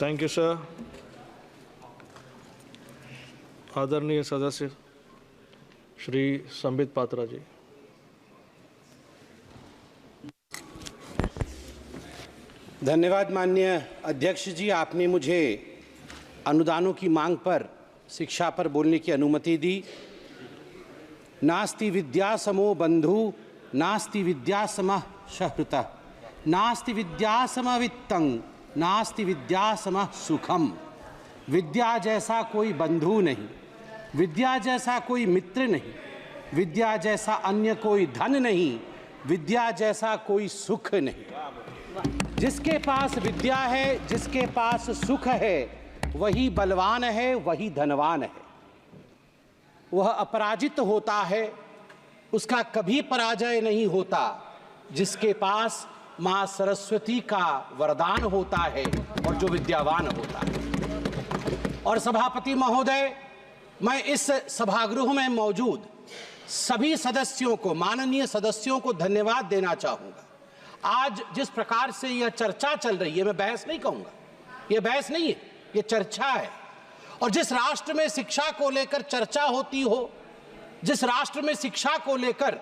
Thank you sir. आदरणीय सदस्य श्री संबित पात्रा जी। धन्यवाद माननीय अध्यक्ष जी, आपने मुझे अनुदानों की मांग पर शिक्षा पर बोलने की अनुमति दी। नास्ति विद्या समो बंधु नास्ति विद्या समः सहृतः नास्ति विद्या समः वित्तं नास्ति विद्या समः सुखम। विद्या जैसा कोई बंधु नहीं, विद्या जैसा कोई मित्र नहीं, विद्या जैसा अन्य कोई धन नहीं, विद्या जैसा कोई सुख नहीं। जिसके पास विद्या है, जिसके पास सुख है, वही बलवान है, वही धनवान है। वह अपराजित होता है, उसका कभी पराजय नहीं होता। जिसके पास माँ सरस्वती का वरदान होता है और जो विद्यावान होता है। और सभापति महोदय, मैं इस सभागृह में मौजूद सभी सदस्यों को, माननीय सदस्यों को धन्यवाद देना चाहूँगा। आज जिस प्रकार से यह चर्चा चल रही है, मैं बहस नहीं कहूँगा, यह बहस नहीं है, यह चर्चा है। और जिस राष्ट्र में शिक्षा को लेकर चर्चा होती हो, जिस राष्ट्र में शिक्षा को लेकर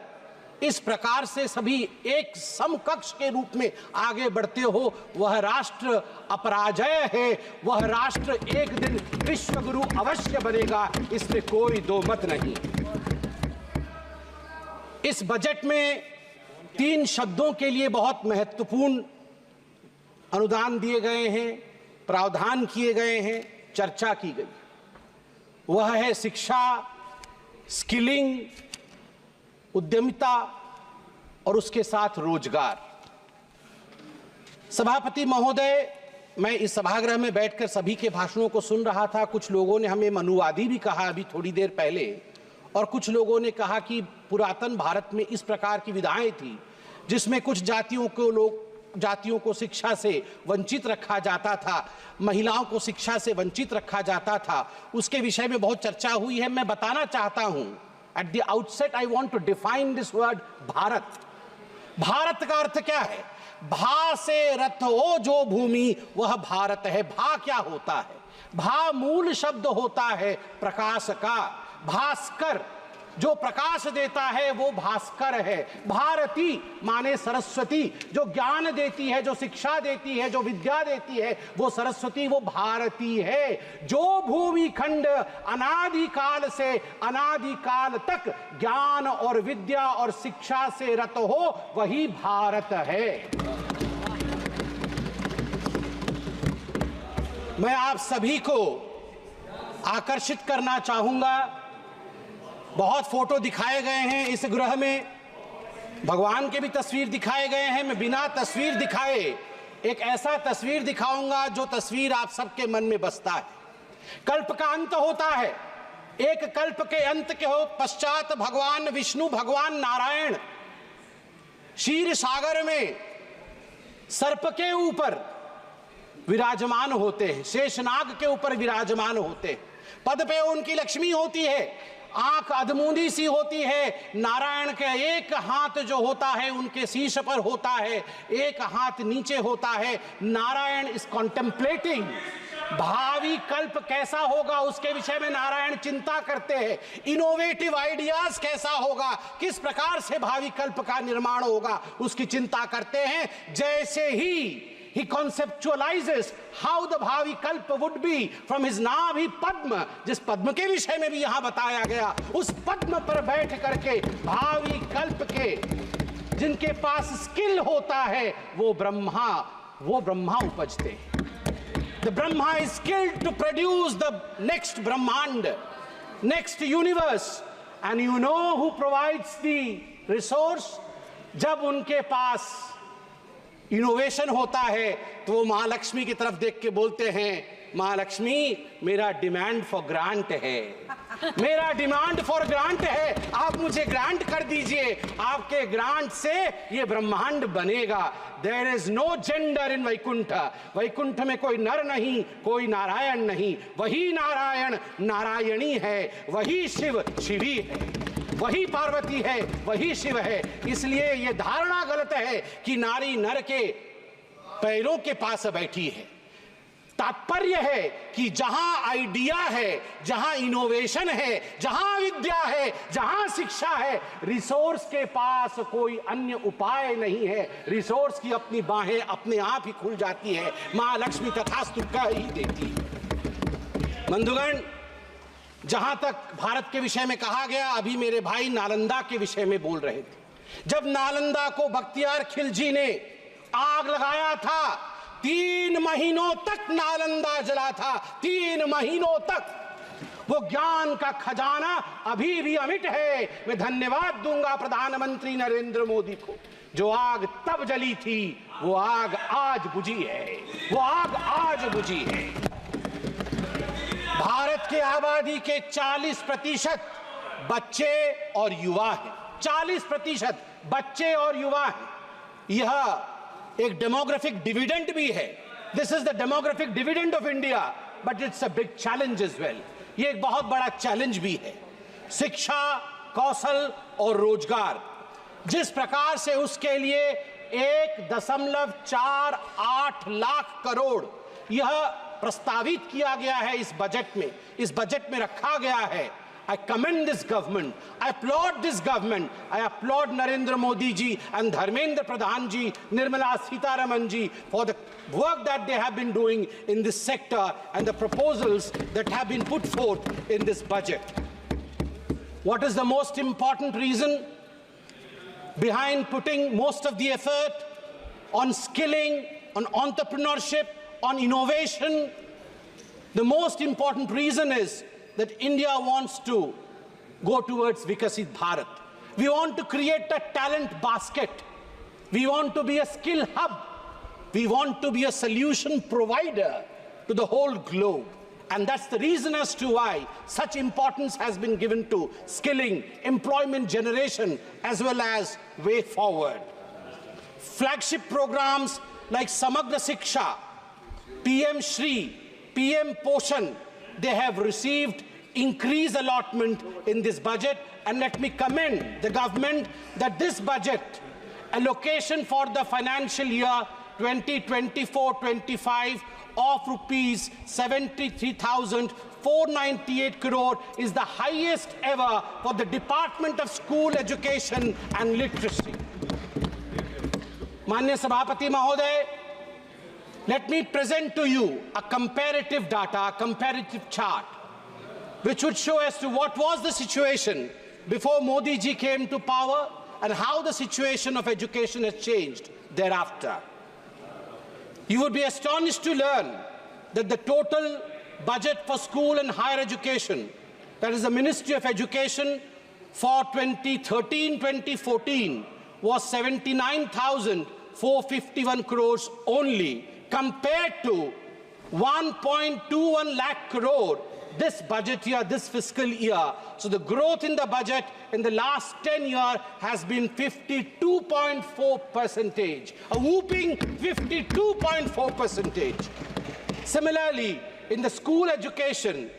इस प्रकार से सभी एक समकक्ष के रूप में आगे बढ़ते हो, वह राष्ट्र अपराजय है। वह राष्ट्र एक दिन विश्व गुरु अवश्य बनेगा, इसमें कोई दो मत नहीं। इस बजट में 3 शब्दों के लिए बहुत महत्वपूर्ण अनुदान दिए गए हैं, प्रावधान किए गए हैं, चर्चा की गई। वह है शिक्षा, स्किलिंग, उद्यमिता और उसके साथ रोजगार। सभापति महोदय, मैं इस सभागृह में बैठकर सभी के भाषणों को सुन रहा था। कुछ लोगों ने हमें मनुवादी भी कहा अभी थोड़ी देर पहले, और कुछ लोगों ने कहा कि पुरातन भारत में इस प्रकार की विधाएं थी जिसमें कुछ जातियों को शिक्षा से वंचित रखा जाता था, महिलाओं को शिक्षा से वंचित रखा जाता था। उसके विषय में बहुत चर्चा हुई है। मैं बताना चाहता हूं, at the outset I want to define this word Bharat. Bharat का अर्थ क्या है? भा से रथ हो जो भूमि, वह भारत है। भा क्या होता है? भा मूल शब्द होता है प्रकाश का। भास्कर, जो प्रकाश देता है वो भास्कर है। भारती माने सरस्वती, जो ज्ञान देती है, जो शिक्षा देती है, जो विद्या देती है, वो सरस्वती, वो भारती है। जो भूमि खंड अनादिकाल से अनादिकाल तक ज्ञान और विद्या और शिक्षा से रत हो, वही भारत है। मैं आप सभी को आकर्षित करना चाहूंगा। बहुत फोटो दिखाए गए हैं इस गृह में, भगवान के भी तस्वीर दिखाए गए हैं। मैं बिना तस्वीर दिखाए एक ऐसा तस्वीर दिखाऊंगा जो तस्वीर आप सबके मन में बसता है। कल्प का अंत होता है, एक कल्प के अंत के हो पश्चात भगवान विष्णु, भगवान नारायण क्षीर सागर में सर्प के ऊपर विराजमान होते हैं, शेषनाग के ऊपर विराजमान होते हैं। पद पे उनकी लक्ष्मी होती है, आंख अधमूंदी सी होती है। नारायण का एक हाथ जो होता है उनके शीश पर होता है, एक हाथ नीचे होता है। नारायण इज कॉन्टेम्पलेटिंग, भावी कल्प कैसा होगा उसके विषय में नारायण चिंता करते हैं। इनोवेटिव आइडियाज कैसा होगा, किस प्रकार से भावी कल्प का निर्माण होगा, उसकी चिंता करते हैं। जैसे ही he conceptualizes how the भावी कल्प would be from his नाभि पद्म, जिस पद्म के विषय में भी यहां बताया गया, उस पद्म पर बैठ करके भावी कल्प के जिनके पास स्किल होता है वो ब्रह्मा उपजते हैं। The Brahma is skilled to produce the next Brahmand, next universe, and you know who provides the resource? जब उनके पास इनोवेशन होता है तो वो महालक्ष्मी की तरफ देख के बोलते हैं, महालक्ष्मी मेरा डिमांड फॉर ग्रांट है, मेरा डिमांड फॉर ग्रांट है, आप मुझे ग्रांट कर दीजिए, आपके ग्रांट से ये ब्रह्मांड बनेगा। There is no gender in Vaikunth, Vaikunth में कोई नर नहीं, कोई नारायण नहीं, वही नारायण नारायणी है, वही शिव शिवी है, वही पार्वती है, वही शिव है। इसलिए यह धारणा गलत है कि नारी नर के पैरों के पास बैठी है। तात्पर्य है कि जहां आइडिया है, जहां इनोवेशन है, जहां विद्या है, जहां शिक्षा है, रिसोर्स के पास कोई अन्य उपाय नहीं है। रिसोर्स की अपनी बाहें अपने आप ही खुल जाती है, मां लक्ष्मी तथास्तु कह ही देती है। बंधुगण, जहां तक भारत के विषय में कहा गया, अभी मेरे भाई नालंदा के विषय में बोल रहे थे। जब नालंदा को बख्तियार खिलजी ने आग लगाया था, 3 महीनों तक नालंदा जला था। 3 महीनों तक वो ज्ञान का खजाना अभी भी अमिट है। मैं धन्यवाद दूंगा प्रधानमंत्री नरेंद्र मोदी को। जो आग तब जली थी, वो आग आज बुझी है, वो आग आज बुझी है। भारत की आबादी के 40% बच्चे और युवा हैं। 40% बच्चे और युवा हैं। यह एक डेमोग्राफिक डिविडेंड भी है। This is the demographic dividend of India, but it's a big challenge as well. ये एक बहुत बड़ा चैलेंज भी है। शिक्षा, कौशल और रोजगार, जिस प्रकार से उसके लिए 1.48 लाख करोड़ यह प्रस्तावित किया गया है इस बजट में रखा गया है। I commend this government. I applaud this government. I applaud Narendra Modi ji and Dharmendra Pradhan ji, Nirmala Sitharaman ji for the work that they have been doing in this sector and the proposals that have been put forth in this budget. What is the most important reason behind putting most of the effort on skilling, on entrepreneurship, on innovation? The most important reason is that India wants to go towards Vikasit Bharat. We want to create a talent basket. We want to be a skill hub. We want to be a solution provider to the whole globe. And that's the reason as to why such importance has been given to skilling, employment generation, as well as way forward. Flagship programs like Samagra Shiksha, PM Shri, PM Poshan, they have received increased allotment in this budget, and let me commend the government that this budget allocation for the financial year 2024-25 of rupees 73,498 crore is the highest ever for the Department of School Education and Literacy. Manya Sabhapati Mahoday, let me present to you a comparative data, a comparative chart, which would show as to what was the situation before Modi ji came to power and how the situation of education has changed thereafter. You would be astonished to learn that the total budget for school and higher education, that is the Ministry of Education, for 2013-2014 was 79,451 crores only, compared to 1.21 lakh crore this budget year, this fiscal year. So the growth in the budget in the last 10 years has been 52.4%, a whooping 52.4%. Similarly, in the school education,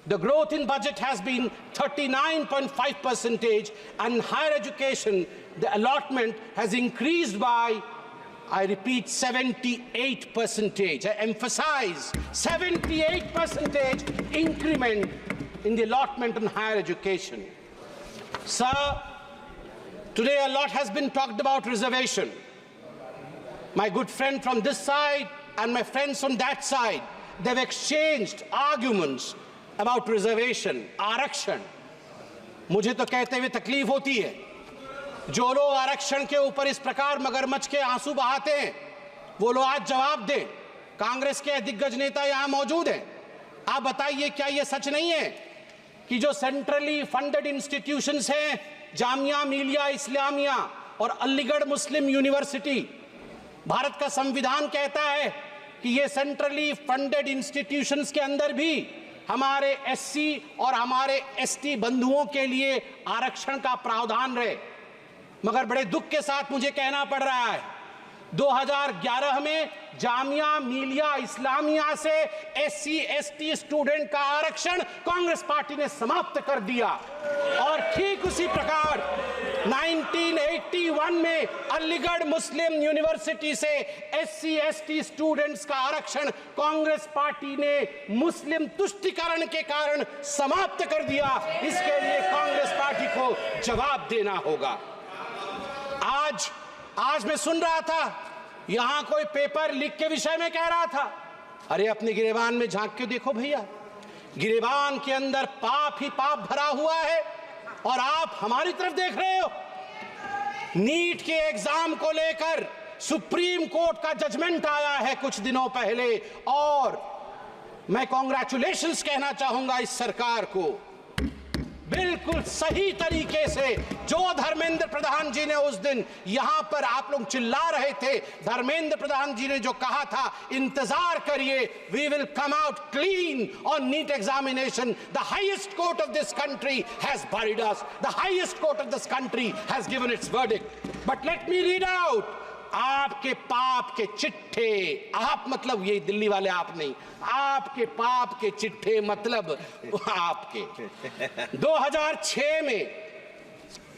the growth in budget has been 39.5%, and higher education, the allotment has increased by, I repeat, 78%. I emphasize 78% increment in the allotment on higher education. Sir, today a lot has been talked about reservation. My good friend from this side and my friends from that side, they've exchanged arguments about reservation, आरक्षण. मुझे तो कहते हुए तकलीफ होती है, जो लोग आरक्षण के ऊपर इस प्रकार मगरमच्छ के आंसू बहाते हैं, वो लोग आज जवाब दें। कांग्रेस के दिग्गज नेता यहां मौजूद हैं, आप बताइए क्या ये सच नहीं है कि जो सेंट्रली फंडेड इंस्टीट्यूशंस हैं, जामिया मिलिया इस्लामिया और अलीगढ़ मुस्लिम यूनिवर्सिटी, भारत का संविधान कहता है कि ये सेंट्रली फंडेड इंस्टीट्यूशंस के अंदर भी हमारे एससी और हमारे एसटी बंधुओं के लिए आरक्षण का प्रावधान रहे। मगर बड़े दुख के साथ मुझे कहना पड़ रहा है, 2011 में जामिया मिलिया इस्लामिया से SC ST स्टूडेंट का आरक्षण कांग्रेस पार्टी ने समाप्त कर दिया। और ठीक उसी प्रकार 1981 में अलीगढ़ मुस्लिम यूनिवर्सिटी से SC ST स्टूडेंट्स का आरक्षण कांग्रेस पार्टी ने मुस्लिम तुष्टीकरण के कारण समाप्त कर दिया। इसके लिए कांग्रेस पार्टी को जवाब देना होगा। आज मैं सुन रहा था, यहां कोई पेपर लीक के विषय में कह रहा था। अरे अपने गिरेबान में झांक के देखो भैया, गिरेबान के अंदर पाप ही पाप भरा हुआ है और आप हमारी तरफ देख रहे हो। नीट के एग्जाम को लेकर सुप्रीम कोर्ट का जजमेंट आया है कुछ दिनों पहले और मैं कांग्रेचुलेशंस कहना चाहूंगा इस सरकार को। बिल्कुल सही तरीके से जो धर्मेंद्र प्रधान जी ने उस दिन यहां पर आप लोग चिल्ला रहे थे, धर्मेंद्र प्रधान जी ने जो कहा था, इंतजार करिए, we will come out clean on NEET examination. The highest court of this country has buried us. The highest court of this country has given its verdict. But let me read out. आपके पाप के चिट्ठे, आप मतलब ये दिल्ली वाले आप नहीं, आपके पाप के चिट्ठे मतलब आपके 2006 में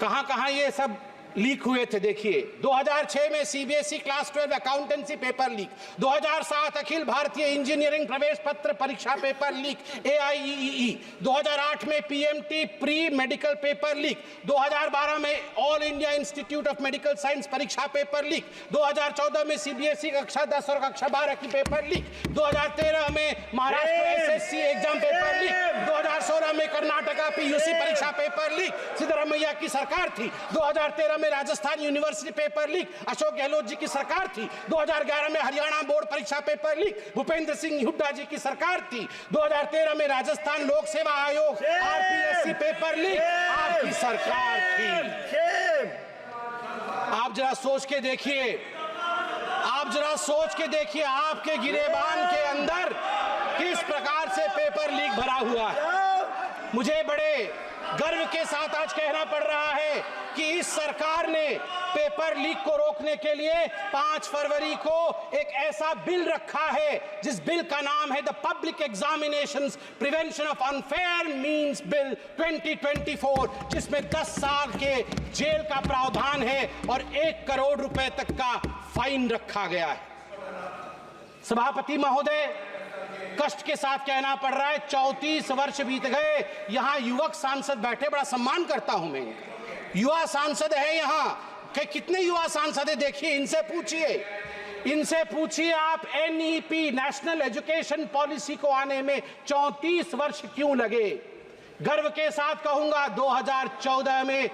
कहां ये सब लीक हुए थे। देखिए 2006 में CBSE class 12 accountancy paper leak, 2007 Akhil Bharatiya engineering प्रवेश पत्र परीक्षा पेपर लीक AIEEE, 2008 में PMT pre medical paper leak, 2012 में all India institute of medical science परीक्षा पेपर लीक, 2014 में CBSE कक्षा 10 और कक्षा 12 की पेपर लीक, 2013 में Maharashtra SSC exam paper leak, 2016 में कर्नाटका PUC परीक्षा पेपर लीक, सिद्धरामैया की सरकार थी, 2013 में Rajasthan university paper leak, Ashok Gehlot ji की सरकार थी, 2011 में हरियाणा बोर्ड परीक्षा पेपर लीक, भूपेंद्र सिंह हुड्डा जी की सरकार थी, 2013 में राजस्थान लोक सेवा आयोग RPSC पेपर लीक आपकी सरकार थी। आप जरा सोच के देखिए, आपके गिरेबान के अंदर किस प्रकार से पेपर लीक भरा हुआ है। मुझे बड़े गर्व के साथ आज कहना पड़ रहा है कि इस सरकार ने पेपर लीक को रोकने के लिए 5 फरवरी को एक ऐसा बिल रखा है जिस बिल का नाम है the public examinations prevention of unfair means bill 2024, जिसमें 10 साल के जेल का प्रावधान है और 1 करोड़ रुपए तक का फाइन रखा गया है। सभापति महोदय, कष्ट के साथ कहना पड़ रहा है 34 वर्ष बीत गए, यहां युवक सांसद बैठे, बड़ा सम्मान करता हूं मैं, युवा सांसद है यहां कि कितने युवा सांसद है, देखिए इनसे पूछिए आप NEP नेशनल एजुकेशन पॉलिसी को आने में 34 वर्ष क्यों लगे। गर्व के साथ कहूंगा 2014 में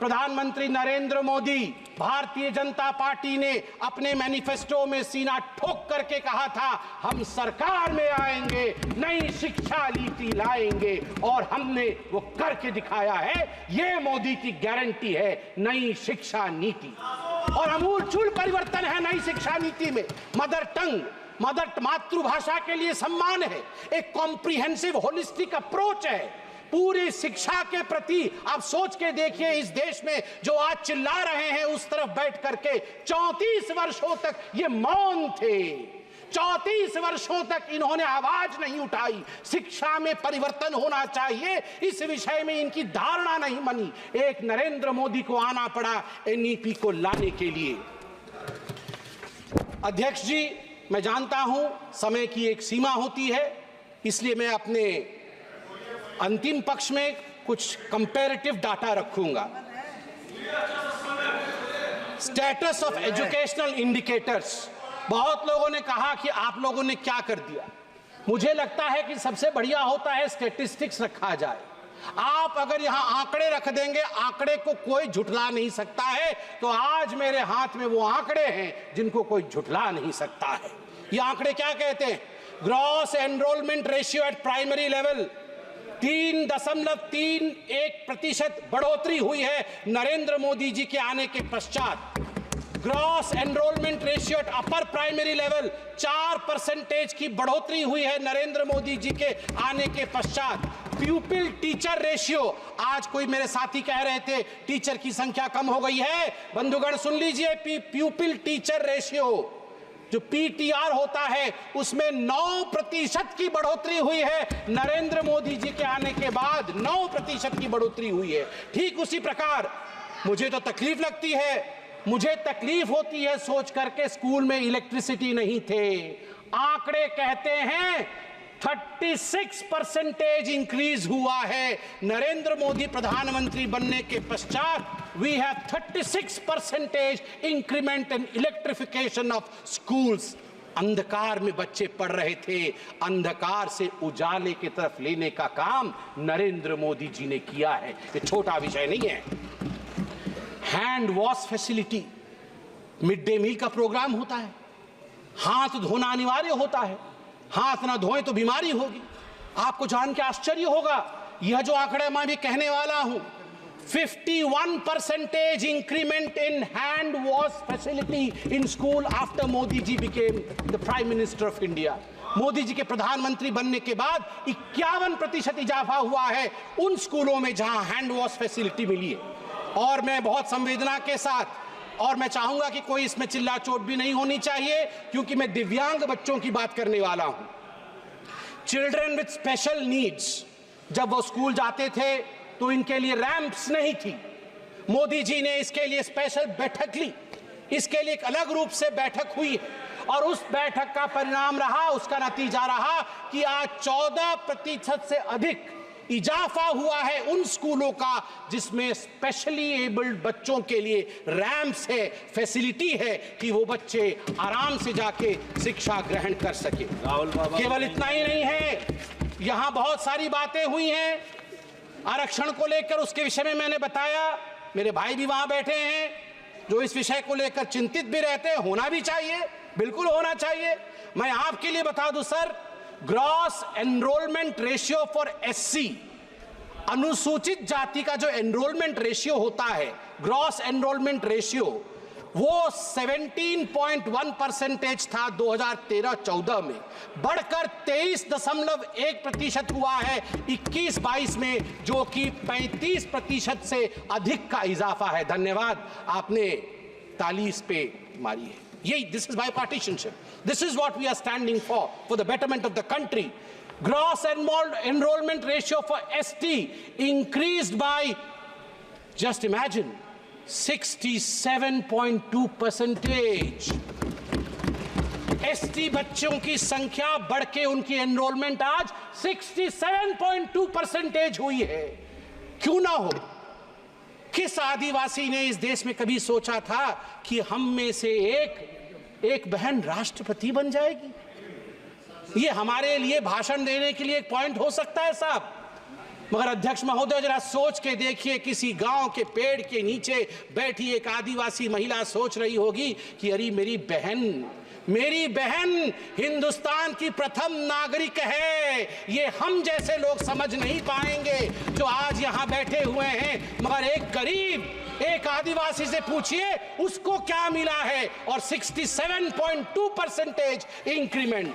प्रधानमंत्री नरेंद्र मोदी, भारतीय जनता पार्टी ने अपने मैनिफेस्टो में सीना ठोक करके कहा था, हम सरकार में आएंगे, नई शिक्षा नीति लाएंगे, और हमने वो करके दिखाया है। ये मोदी की गारंटी है, नई शिक्षा नीति, और अमूलचूल परिवर्तन है नई शिक्षा नीति में। मदर टंग, मातृभाषा के लिए सम्मान है, एक कॉम्प्रिहेंसिव होलिस्टिक अप्रोच है पूरी शिक्षा के प्रति। आप सोच के देखिए, इस देश में जो आज चिल्ला रहे हैं उस तरफ बैठ करके 34 वर्षों तक ये मौन थे, 34 वर्षों तक इन्होंने आवाज नहीं उठाई। शिक्षा में परिवर्तन होना चाहिए, इस विषय में इनकी धारणा नहीं बनी। एक नरेंद्र मोदी को आना पड़ा NEP को लाने के लिए। अध्यक्ष जी, मैं जानता हूं समय की एक सीमा होती है, इसलिए मैं अपने अंतिम पक्ष में कुछ कंपैरेटिव डाटा रखूंगा। स्टेटस ऑफ एजुकेशनल इंडिकेटर्स, बहुत लोगों ने कहा कि आप लोगों ने क्या कर दिया। मुझे लगता है कि सबसे बढ़िया होता है स्टैटिस्टिक्स रखा जाए। आप अगर यहां आंकड़े रख देंगे, आंकड़े को कोई झुठला नहीं सकता है, तो आज मेरे हाथ में वो आंकड़े हैं जिनको कोई झुठला नहीं सकता है। ये आंकड़े क्या कहते हैं? Gross enrolment ratio at primary level 3.31% बढ़ोतरी हुई है नरेंद्र मोदी जी के आने के पश्चात। Gross enrolment ratio at upper primary level 4% की बढ़ोतरी हुई है नरेंद्र मोदी जी के आने के पश्चात। प्यूपिल टीचर रेशियो, आज कोई मेरे साथी कह रहे थे टीचर की संख्या कम हो गई है। बंधुगण सुन लीजिए, प्यूपिल टीचर रेशियो जो पीटीआर होता है उसमें 9% की बढ़ोतरी हुई है। नरेंद्र मोदी जी के आने के बाद 9% की बढ़ोतरी हुई है। ठीक उसी प्रकार मुझे तो तकलीफ लगती है, मुझे तकलीफ होती है सोच करके स्कूल में इलेक्ट्रिसिटी नहीं थे। आंकड़े कहते हैं 36% इंक्रीज हुआ है। नरेंद्र मोदी प्रधानमंत्री बनने के पश्चात we have 36% increment in electrification of schools. अंधकार में बच्चे पढ़ रहे थे, अंधकार से उजाले की तरफ लेने का काम नरेंद्र मोदी जी ने किया है। ये छोटा विषय नहीं है। Hand wash facility, mid day meal का प्रोग्राम होता है, हाथ धोना अनिवार्य होता है, हाथ ना धोएं तो बीमारी होगी। आपको जान के आश्चर्य होगा, यह जो आंकड़ा मैं भी कहने वाला हूं, 51% increment in hand wash facility in school after Modi ji became the prime minister of India. Modi ji के प्रधानमंत्री बनने के बाद 51% इजाफा हुआ है उन स्कूलों में जहां हैंड वॉश फैसिलिटी मिली है। और मैं बहुत संवेदना के साथ, और मैं चाहूंगा कि कोई इसमें चिल्ला चोट भी नहीं होनी चाहिए, क्योंकि मैं दिव्यांग बच्चों की बात करने वाला हूं। चिल्ड्रन विथ स्पेशल नीड्स, जब वो स्कूल जाते थे तो इनके लिए रैंप्स नहीं थी। मोदी जी ने इसके लिए स्पेशल बैठक ली, इसके लिए एक अलग रूप से बैठक हुई, और उस बैठक का परिणाम रहा, उसका नतीजा रहा कि आज 14% से अधिक इजाफा हुआ है उन स्कूलों का जिसमें स्पेशली एबल्ड बच्चों के लिए रैंप्स है, फैसिलिटी है कि वो बच्चे आराम से जाके शिक्षा ग्रहण कर सके। केवल इतना ही नहीं है, यहां बहुत सारी बातें हुई हैं आरक्षण को लेकर, उसके विषय में मैंने बताया। मेरे भाई भी वहां बैठे हैं जो इस विषय को लेकर चिंतित भी रहते हैं। होना भी चाहिए, बिल्कुल होना चाहिए। मैं आपके लिए बता दूं sir, gross enrolment ratio for SC, अनुसूचित जाति का जो एनरोलमेंट रेशियो होता है, ग्रॉस एनरोलमेंट रेशियो, वो 17.1% था 2013-14 में, बढ़कर 23.1% हुआ है 21-22 में, जो कि 35% से अधिक का इजाफा है। धन्यवाद, आपने ताली इस पे मारी है। यही, this is bipartisanship. This is what we are standing for the betterment of the country. Gross enrollment ratio for ST increased by, just imagine, 67.2%. ST बच्चों की संख्या बढ़ के उनकी एनरोलमेंट आज 67.2% हुई है। क्यों ना हो? किस आदिवासी ने इस देश में कभी सोचा था कि हम में से एक बहन राष्ट्रपति बन जाएगी? ये हमारे लिए भाषण देने के लिए एक पॉइंट हो सकता है साहब, मगर अध्यक्ष महोदय जरा सोच के देखिए, किसी गांव के पेड़ के नीचे बैठी एक आदिवासी महिला सोच रही होगी कि अरे मेरी बहन हिंदुस्तान की प्रथम नागरिक है। ये हम जैसे लोग समझ नहीं पाएंगे जो आज यहां बैठे हुए हैं, मगर एक गरीब, एक आदिवासी से पूछिए उसको क्या मिला है, और 67.2% इंक्रीमेंट।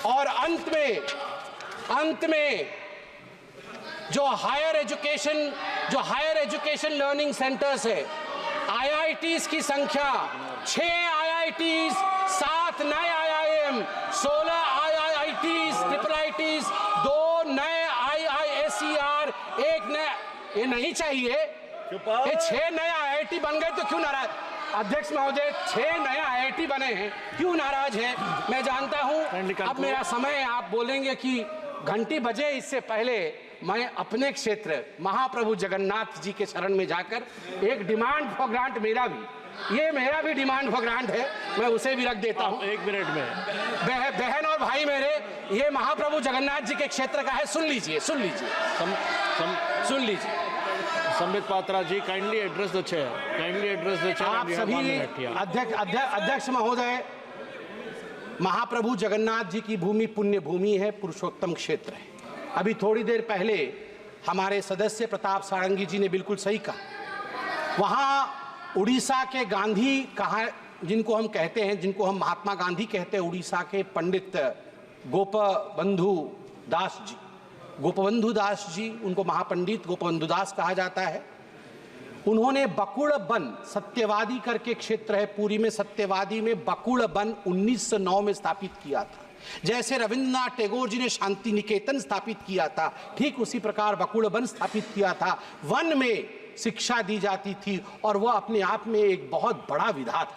और अंत में जो हायर एजुकेशन लर्निंग सेंटर्स है, आईआईटीज की संख्या 6 आईआईटीज, 7 नए आईआईएम, 16 आईआईटीज, ट्रिपल आईटीज, 2 नए आईआईएसईआर, 1 नया, ये नहीं चाहिए। ये 6 नए आईआईटी बन गए तो क्यों नाराज? अध्यक्ष महोदय, 6 नए आईआईटी बने हैं, क्यों नाराज है? मैं जानता हूं अब मेरा समय, आप बोलेंगे कि घंटी बजे, इससे पहले मैं अपने क्षेत्र महाप्रभु जगन्नाथ जी के शरण में जाकर एक डिमांड फॉर ग्रांट, मेरा भी डिमांड फॉर ग्रांट है, मैं उसे भी रख देता हूं 1 मिनट में। बहन और भाई मेरे, ये महाप्रभु जगन्नाथ जी के क्षेत्र का है, सुन लीजिए। संबित पात्रा जी, काइंडली एड्रेस द चेयर। आप सभी अध्यक्ष महोदय, महाप्रभु जगन्नाथ जी की भूमि पुण्य भूमि है, पुरुषोत्तम क्षेत्र है। अभी थोड़ी देर पहले हमारे सदस्य प्रताप सारंगी जी ने बिल्कुल सही कहा, वहां उड़ीसा के गांधी कहा, जिनको हम कहते हैं, जिनको हम महात्मा गांधी कहते हैं, उड़ीसा के पंडित गोपबंधु दास जी, गोपबंधु दास जी, उनको महापंडित गोपबंधु दास कहा जाता है, उन्होंने बकुड़ वन, सत्यवादी करके क्षेत्र है पुरी में, सत्यवादी में बकुड़ वन 1909 में स्थापित किया था। जैसे रविंद्रनाथ टैगोर जी ने शांति निकेतन स्थापित किया था, ठीक उसी प्रकार बकुड़ वन स्थापित किया था। वन में शिक्षा दी जाती थी और वह अपने आप में एक बहुत बड़ा विधा था।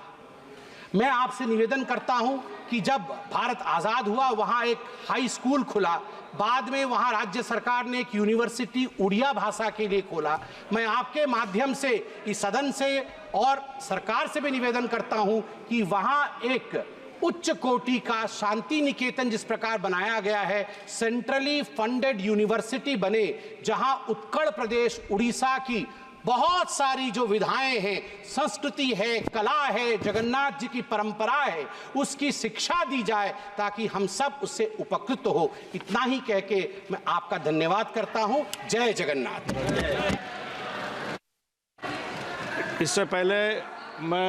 मैं आपसे निवेदन करता हूं कि जब भारत आज़ाद हुआ वहां एक हाई स्कूल खुला, बाद में वहां राज्य सरकार ने एक यूनिवर्सिटी उड़िया भाषा के लिए खोला। मैं आपके माध्यम से इस सदन से और सरकार से भी निवेदन करता हूं कि वहां एक उच्च कोटि का शांति निकेतन जिस प्रकार बनाया गया है, सेंट्रली फंडेड यूनिवर्सिटी बने, जहां उत्कल प्रदेश उड़ीसा की बहुत सारी जो विधाएं हैं, संस्कृति है, कला है, जगन्नाथ जी की परंपरा है, उसकी शिक्षा दी जाए ताकि हम सब उससे उपकृत हो। इतना ही कह के मैं आपका धन्यवाद करता हूं। जय जगन्नाथ। इससे पहले मैं